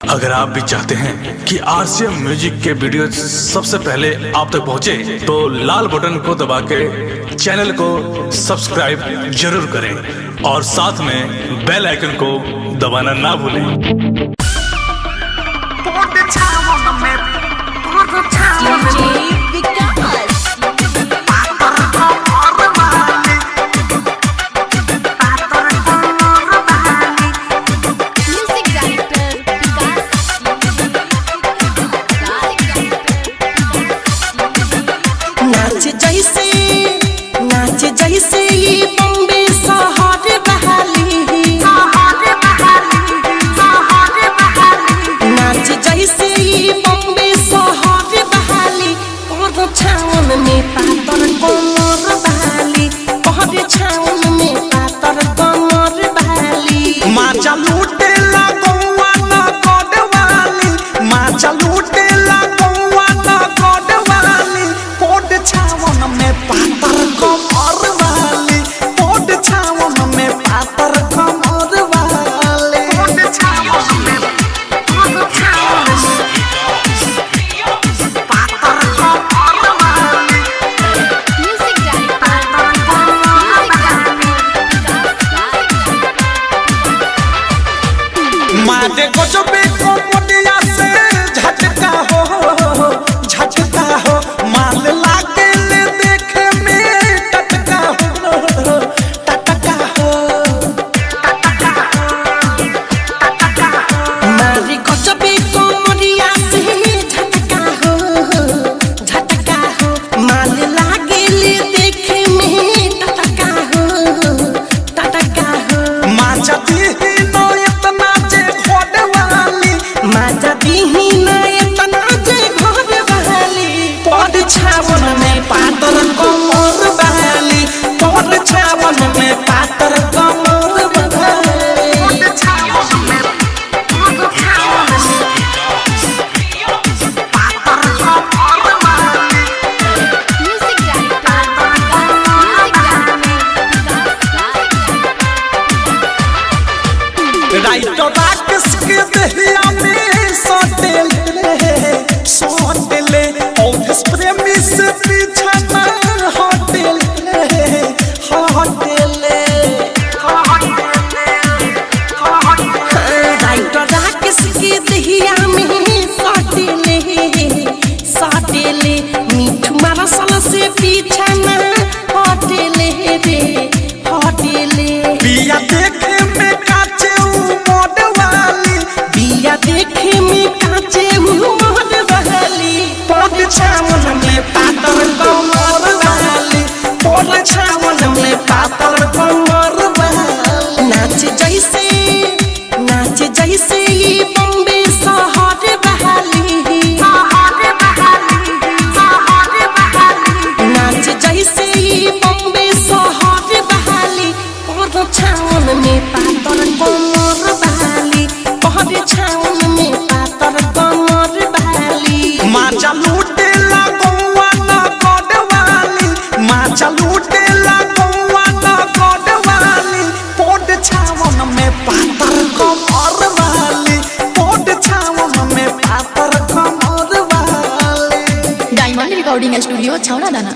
अगर आप भी चाहते हैं कि आरसीएम म्यूजिक के वीडियो सबसे पहले आप तक पहुंचे, तो लाल बटन को दबा के चैनल को सब्सक्राइब जरूर करें और साथ में बेल आइकन को दबाना ना भूलें। नाच जैसे ये बॉम्बे शहर बहाली, नाच जैसे ये बॉम्बे शहर बहाली, और छावन में पातर कमर बहाली, और छावन में पातर कमर बहाली। माचा लूटे लगौआ न कोडवाली, माचा लूटे लगौआ न कोडवाली, कोड छावन में पातर कमर वाली, कोड छावन में पातर कमर वाली, कोड छावन में पातर कमर वाली। मारे गजबे कोमडिया से झटका हो, माल लागे ले देखे में टटका हो, टटका हो। मारी गजबे कोमरिया से झटका हो, माल लागे ले देखे में टटका हो। माचा दीही नो इतना जे घोड़ वाली, माजा दीही ना इतना जे घर बहाली, पद छावन में पातर कमर वाली, पद छावन में पातर कमर वाली, पद छावन में पातर कमर वाली। राइट राकेश के दहिया में सोटेले ऑफिस प्रेमी से पीछा ना हटेले। राइट राकेश के दहिया में साटेले, मीठू मारा साल से पीछा ना हटेले पिया देखे में काचे उमड़ वाली, बिया देखे में काचे उमर बहाली, पद छावन में पातर कमर वाली, पद छावन में पातर कमर वाली। नाच जैसे ये बॉम्बे शहर बहाली, नाच जैसे ये बॉम्बे शहर बहाली, और छावन में पातर कमर बहाली, और छावन में पातर कमर बहाली। माचा लूटे लगौआ न कोडवाली, माचा लूटे लगौआ न कोडवाली, पोड छावन में पातर कमर वाली, पोड छावन में पातर कमर वाली। डायमंड रिकॉर्डिंग स्टूडियो छौड़ा दाना।